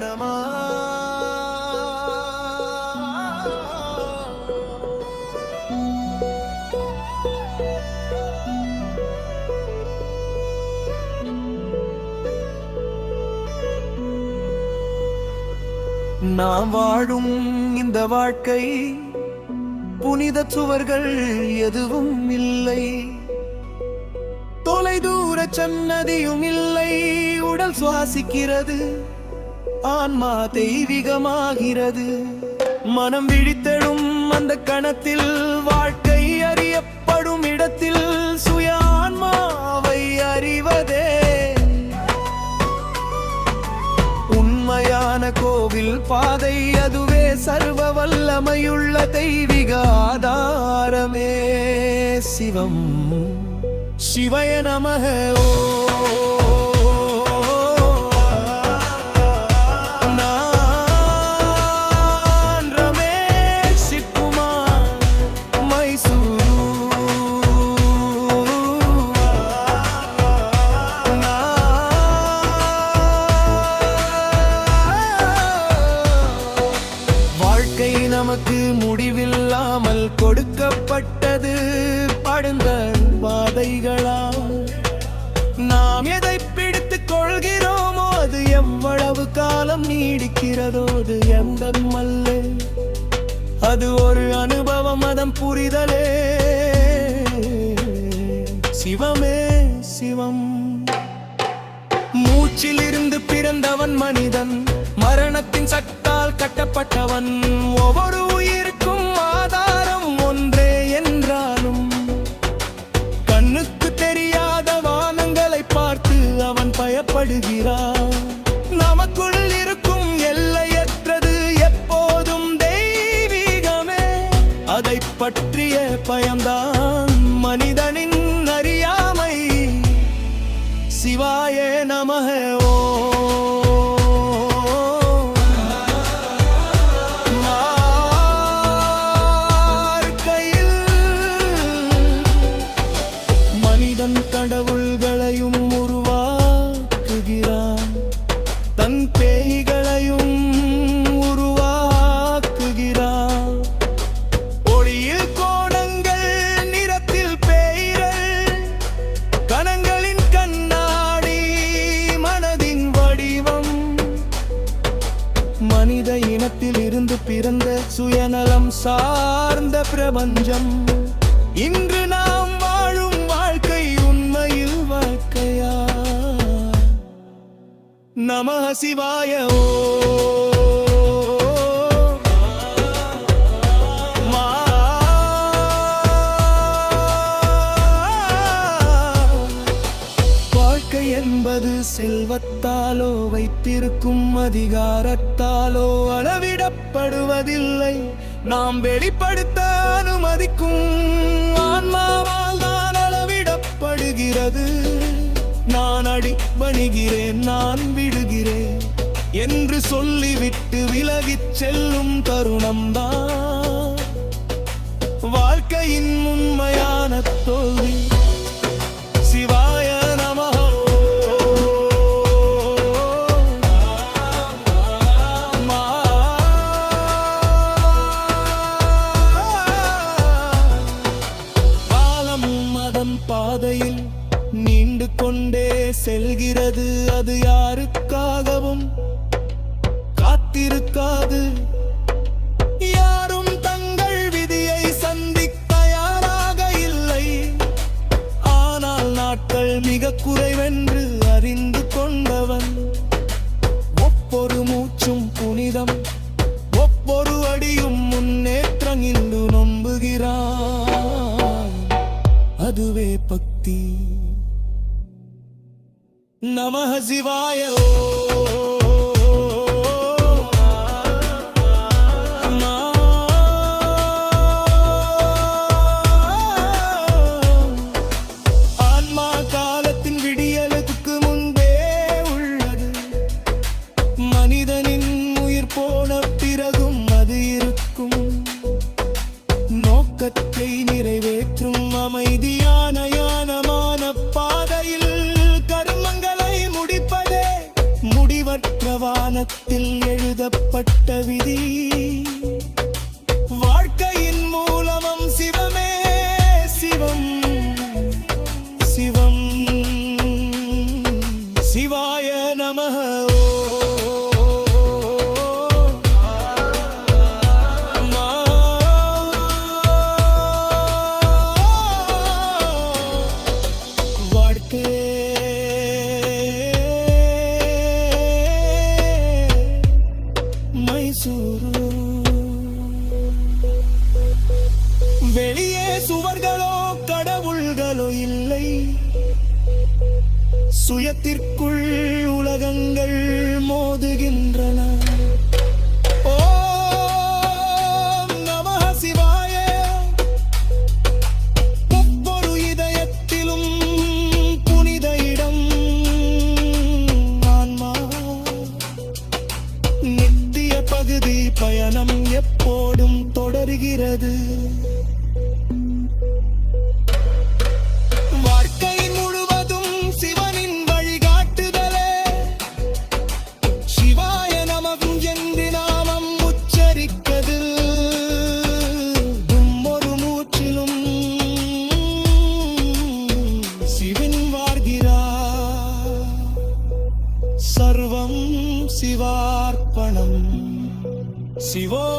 நமः. நாம் வாழும் இந்த வாழ்க்கை புனித சுவர்கள் எதுவும் இல்லை, தொலைதூர சன்னதியும் இல்லை. உடல் சுவாசிக்கிறது, ஆன்மா தெய்வீகமாகிறது. மனம் விழித்தெழும் அந்த கணத்தில், வாழ்க்கை அறியப்படும் இடத்தில் சுய ஆன்மாவை அறிவதே உண்மையான கோவில் பாதை. அதுவே சர்வ வல்லமையுள்ள தெய்வீக ஆதாரமே. சிவம் சிவய நமः. நமக்கு முடிவில்லாமல் கொடுக்கப்பட்டது படுந்த பாதைகளால். நாம் எதை பிடித்துக் கொள்கிறோமோ அது எவ்வளவு காலம் நீடிக்கிறதோ அது எந்தமல்ல. அது ஒரு அனுபவம், அதன் புரிதலே சிவமே சிவம். மூச்சிலிருந்து பிறந்தவன் மனிதன், மரணத்தின் சட்டால் கட்டப்பட்டவன். ஒவ்வொரு உயிருக்கும் ஆதாரம் ஒன்றே என்றாலும், கண்ணுக்கு தெரியாத வானங்களை பார்த்து அவன் பயப்படுகிறான். நமக்குள் இருக்கும் எல்லையற்றது எப்போதும் தெய்வீகமே. அதை பற்றிய பயம்தான் மனிதனின் அறியாமை. சிவாய நமः. கடவுள்களையும் உருவாக்குகிறான், தன் பேய்களையும் உருவாக்குகிறான். ஒளியில் கோணங்கள், நிறத்தில் பேய்கள், கணங்களின் கண்ணாடி, மனதின் வடிவம். மனித இனத்தில் இருந்து பிறந்த சுயநலம் சார்ந்த பிரபஞ்சம். இன்று நாம் வாழும் வாழ்க்கை உண்மையில் வாழ்க்கையா? நமः சிவாய. வாழ்க்கை என்பது செல்வத்தாலோ வைத்திருக்கும் அதிகாரத்தாலோ அளவிடப்படுவதில்லை. நாம் வெளிப்படுத்த அனுமதிக்கும் ஆன்மாவால் தான் அளவிடப்படுகிறது. நான் அடிபணிகிறேன், நான் விடுகிறேன் என்று சொல்லிவிட்டு விலகிச் செல்லும் தருணம்தான் வாழ்க்கையின் உண்மையான தோல்வி. சிவாய நமः. பாதையில் நீண்டு கொண்டே செல்கிறது, அது யாருக்காகவும் காத்திருக்காது. யாரும் தங்கள் விதியை சந்திக்க தயாராக இல்லை. ஆனால் நாட்கள் மிக குறைவென்று அறிந்து கொண்டவன் ஒவ்வொரு மூச்சும் புனிதம், ஒவ்வொரு அடியும் முன்னேற்றம் என்று நம்புகிறான். அதுவே பக்தி. நமः சிவாய. ஆன்மா காலத்தின் விடியலுக்கு முன்பே உள்ளது. மனிதனின் உயிர் போன பிறகும் அது இருக்கும். நோக்கத்தை நிறைவேற்றும் அமைதியான யானமான பாதையில் கர்மங்களை முடிப்பதே முடிவற்ற இல்லை. சுயத்திற்குள் உலகங்கள் மோதுகின்றன. ஓம் நமः சிவாய. ஒவ்வொரு இதயத்திலும் புனித இடம். ஆன்மா நித்திய பகுதி பயணம் எப்போதும் தொடர்கிறது. வாழ்க்கை முழுவதும் சிவனின் வழிகாட்டுதலே. சிவாய நமः என்று நாமம் உச்சரிக்கது. ஒவ்வொரு மூச்சிலும் சிவன் வாழ்கிறார். சர்வம் சிவார்ப்பணம். சிவோ